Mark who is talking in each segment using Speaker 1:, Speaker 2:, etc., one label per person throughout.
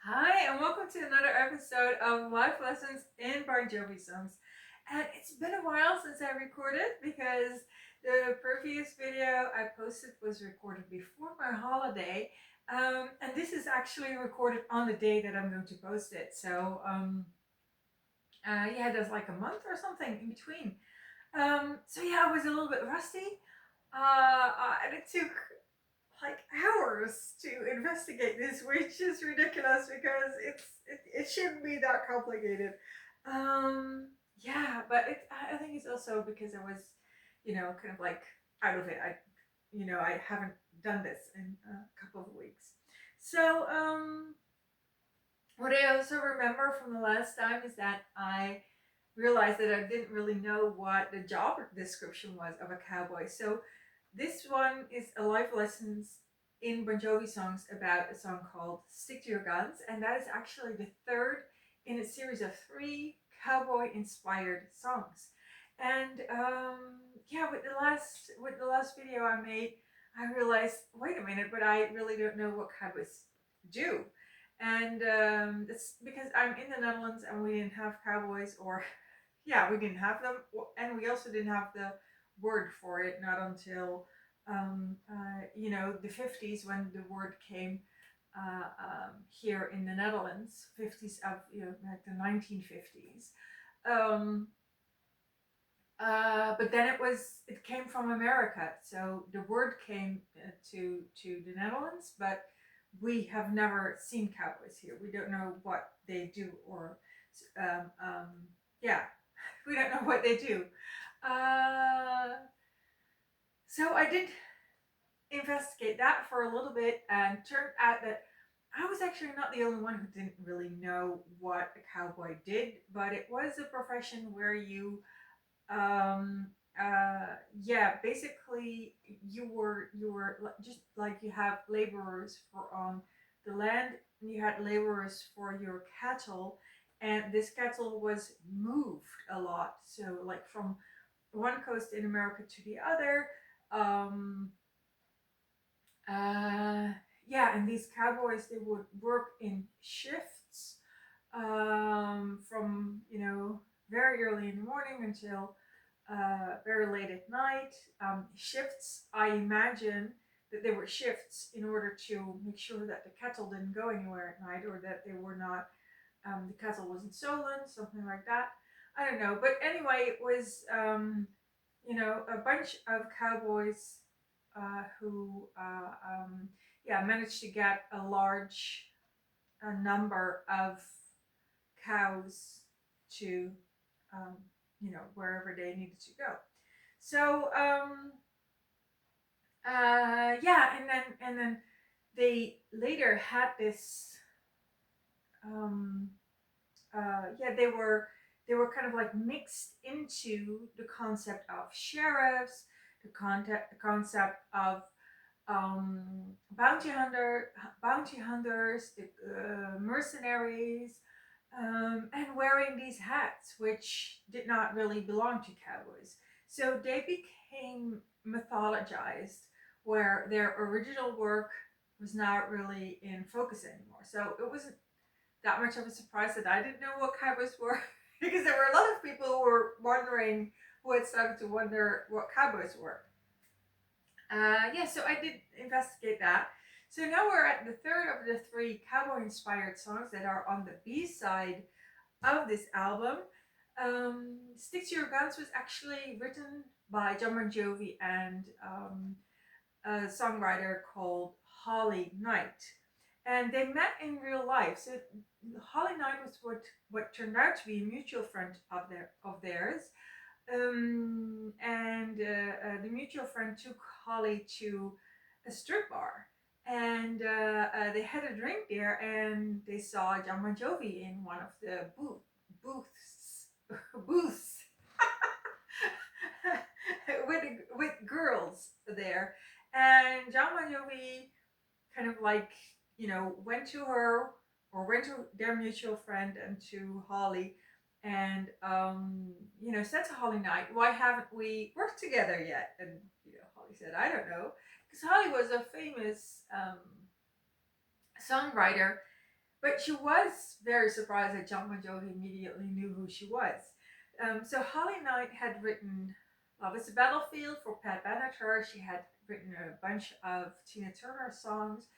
Speaker 1: Hi, and welcome to another episode of Life Lessons in Bon Jovi songs. And it's been a while since I recorded because the previous video I posted was recorded before my holiday. And this is actually recorded on the day that I'm going to post it. Yeah, there's like a month or something in between. So yeah, I was a little bit rusty. And it took like hours to investigate this, which is ridiculous because it shouldn't be that complicated. Yeah, but I think it's also because I was, kind of like out of it. I haven't done this in a couple of weeks. So, what I also remember from the last time is that I realized that I didn't really know what the job description was of a cowboy. So this one is a life lessons in Bon Jovi songs about a song called "Stick to Your Guns," and that is actually the third in a series of three cowboy-inspired songs. And yeah, with the last video I made, I realized, wait a minute, but I really don't know what cowboys do. And it's because I'm in the Netherlands and we didn't have cowboys, or yeah, we didn't have them, and we also didn't have the word for it, not until the 50s, when the word came here in the Netherlands. 50s of, like the 1950s. um, but then it came from America, so the word came to the Netherlands, but we have never seen cowboys here. We don't know what they do, or um, um, yeah, we don't know what they do. Uh, so I did investigate that for a little bit, and turned out that I was actually not the only one who didn't really know what a cowboy did, but it was a profession where um yeah, basically you were just like you have laborers for on the land, and you had laborers for your cattle, and this cattle was moved a lot, so like from one coast in America to the other. um yeah, and these cowboys, they would work in shifts, from very early in the morning until very late at night. Shifts, I imagine that there were shifts in order to make sure that the cattle didn't go anywhere at night, or that they were not, the cattle wasn't stolen, something like that. I don't know. But anyway, it was, a bunch of cowboys who, yeah, managed to get a large number of cows to, um, wherever they needed to go. So yeah, and then they later had this, um, yeah, they were kind of like mixed into the concept of sheriffs, the concept of bounty hunters, the mercenaries, and wearing these hats, which did not really belong to cowboys. So they became mythologized, where their original work was not really in focus anymore. So it wasn't that much of a surprise that I didn't know what cowboys were, because there were a lot of people who were wondering, who had started to wonder what cowboys were. Yeah, so I did investigate that. So now we're at the third of the three cowboy inspired songs that are on the B side of this album. Stick to Your Guns was actually written by John Bon Jovi and a songwriter called Holly Knight. And they met in real life. So Holly Knight was what turned out to be a mutual friend of theirs. And the mutual friend took Holly to a strip bar, and they had a drink there, and they saw John Bon Jovi in one of the booths booths with girls there, and John Bon Jovi kind of like, went to her, or went to their mutual friend and to Holly, and said to Holly Knight, "Why haven't we worked together yet?" And Holly said, "I don't know," because Holly was a famous songwriter, But she was very surprised that John Bon Jovi immediately knew who she was. So Holly Knight had written Love is a Battlefield for Pat Benatar. She had written a bunch of Tina Turner songs.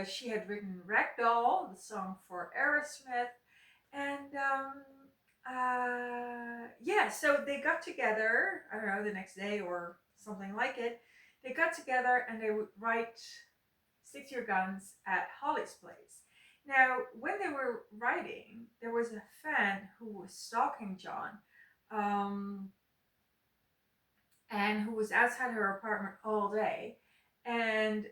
Speaker 1: She had written Ragdoll, the song for Aerosmith. And yeah, so they got together, I don't know, the next day or something like it. They got together and they would write Stick to Your Guns at Holly's place. Now, when they were writing, there was a fan who was stalking John, um, and who was outside her apartment all day, and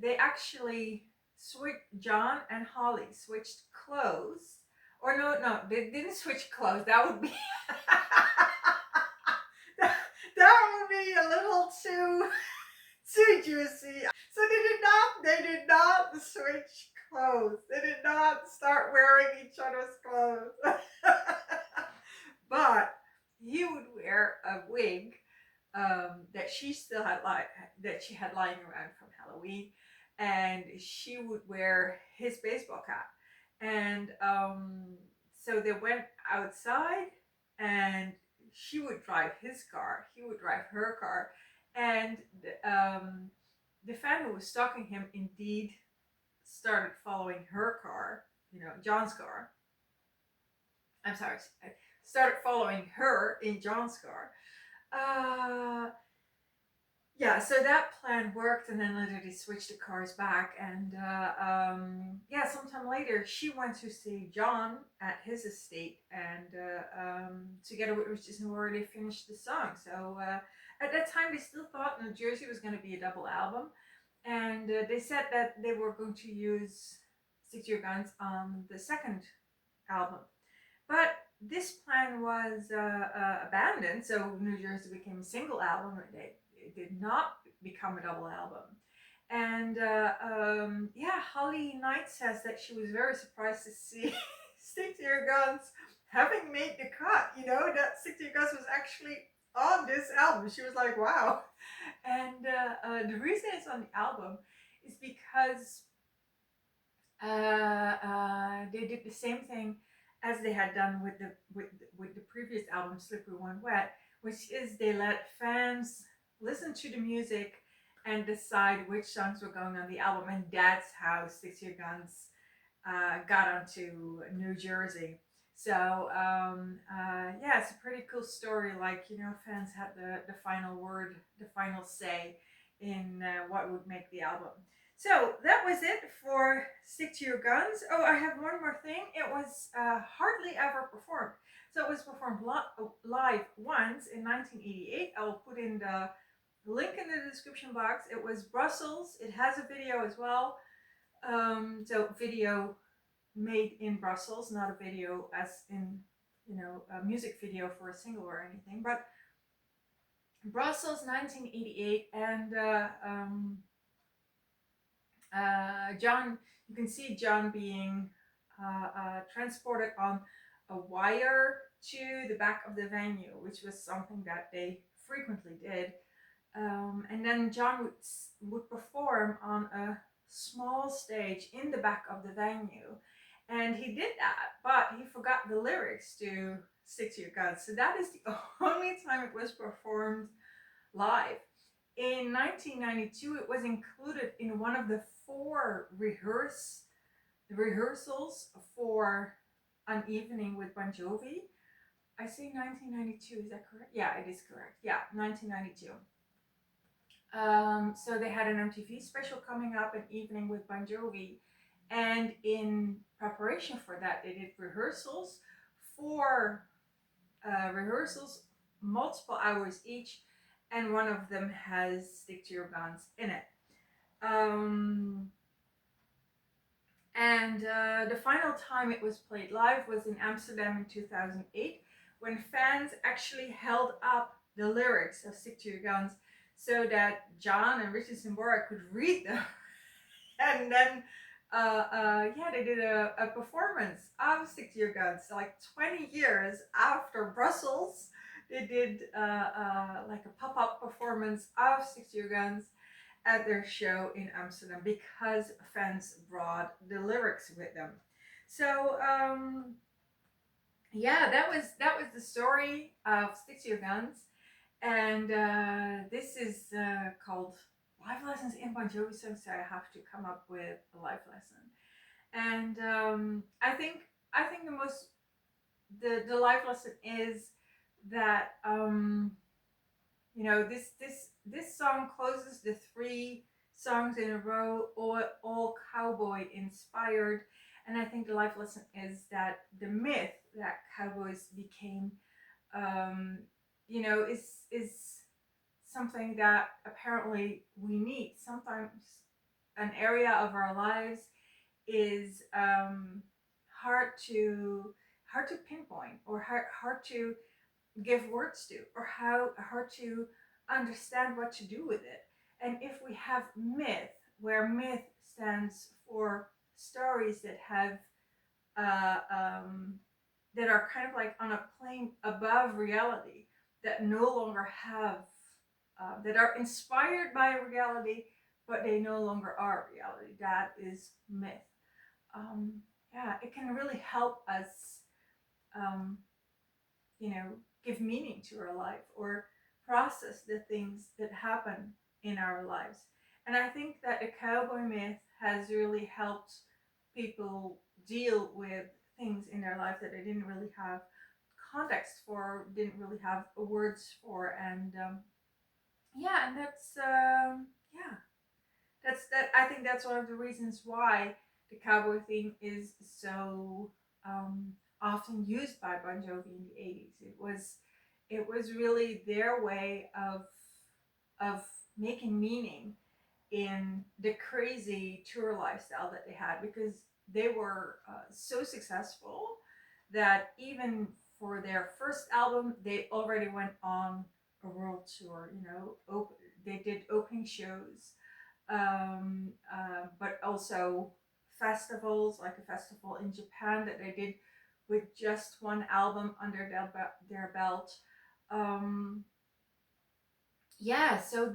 Speaker 1: they actually switched. John and Holly switched clothes, or no, they didn't switch clothes. That would be that would be a little too juicy. So they did not switch clothes. They did not start wearing each other's clothes. But he would wear a wig that she still had that she had lying around from Halloween, and she would wear his baseball cap. And so they went outside, and she would drive his car, he would drive her car, and the fan who was stalking him indeed started following her car, John's car. I'm sorry, started following her in John's car. Uh, yeah, so that plan worked, and then later they switched the cars back. And yeah, sometime later, she went to see John at his estate, and together with Reesman, who already finished the song. So at that time, they still thought New Jersey was going to be a double album, and they said that they were going to use Stick to Your Guns on the second album. But this plan was abandoned, so New Jersey became a single album. It did not become a double album. And yeah, Holly Knight says that she was very surprised to see Stick to Your Guns having made the cut. That Stick to Your Guns was actually on this album. She was like, wow. And the reason it's on the album is because they did the same thing as they had done with the previous album, Slippery When Wet, which is they let fans listen to the music and decide which songs were going on the album, and that's how Stick to Your Guns got onto New Jersey. So yeah, it's a pretty cool story. Like, fans had the final word, the final say in what would make the album. So that was it for Stick to Your Guns. Oh, I have one more thing. It was hardly ever performed. So it was performed live once in 1988. I will put in the link in the description box. It was Brussels. It has a video as well. So video made in Brussels, not a video as in, a music video for a single or anything. But Brussels 1988, and John, you can see John being transported on a wire to the back of the venue, which was something that they frequently did. And then John would perform on a small stage in the back of the venue. And he did that, but he forgot the lyrics to Stick to Your Guns. So that is the only time it was performed live. In 1992, it was included in one of the 4 rehearsals for An Evening with Bon Jovi. I say 1992, is that correct? Yeah, it is correct. Yeah, 1992. So they had an MTV special coming up, An Evening with Bon Jovi. And in preparation for that, they did rehearsals, 4 rehearsals, multiple hours each, and one of them has Stick to Your Guns in it. And the final time it was played live was in Amsterdam in 2008, when fans actually held up the lyrics of Stick to Your Guns so that John and Richard Sambora could read them. And then yeah, they did a performance of Stick to Your Guns, like 20 years after Brussels. They did like a pop-up performance of Stick to Your Guns, at their show in Amsterdam because fans brought the lyrics with them. So yeah, that was the story of Stick to Your Guns, and this is called Life Lessons in Bon Jovi songs. So I have to come up with a life lesson, and I think the life lesson is that this song closes the three songs in a row, all cowboy inspired. And I think the life lesson is that the myth that cowboys became, um, is something that apparently we need. Sometimes an area of our lives is hard to hard to pinpoint, or hard to give words to, or how hard to understand what to do with it. And if we have myth, where myth stands for stories that have uh, um, that are kind of like on a plane above reality, that no longer have that are inspired by reality, but they no longer are reality. That is myth. um, yeah, it can really help us, um, give meaning to our life, or process the things that happen in our lives. And I think that the cowboy myth has really helped people deal with things in their life that they didn't really have context for, didn't really have words for. And yeah, and yeah, I think that's one of the reasons why the cowboy theme is so um, often used by Bon Jovi in the 80s. It was really their way of making meaning in the crazy tour lifestyle that they had, because they were so successful that even for their first album they already went on a world tour. They did opening shows, but also festivals, like a festival in Japan that they did with just one album under their belt. Um, yeah, so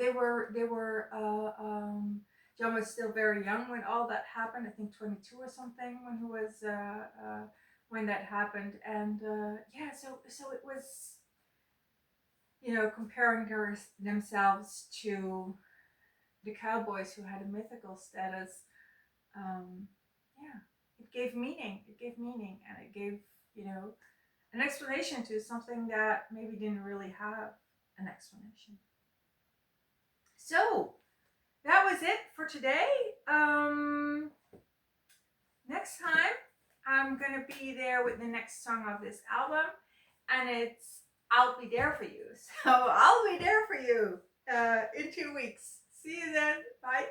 Speaker 1: John was still very young when all that happened. I think 22 or something when he was when that happened. And yeah, so it was, comparing themselves to the cowboys who had a mythical status. Yeah, it gave meaning. It gave meaning, and it gave, an explanation to something that maybe didn't really have an explanation. So that was it for today. Next time I'm gonna be there with the next song of this album, and it's "I'll Be There for You." So I'll be there for you in 2 weeks. See you then. Bye.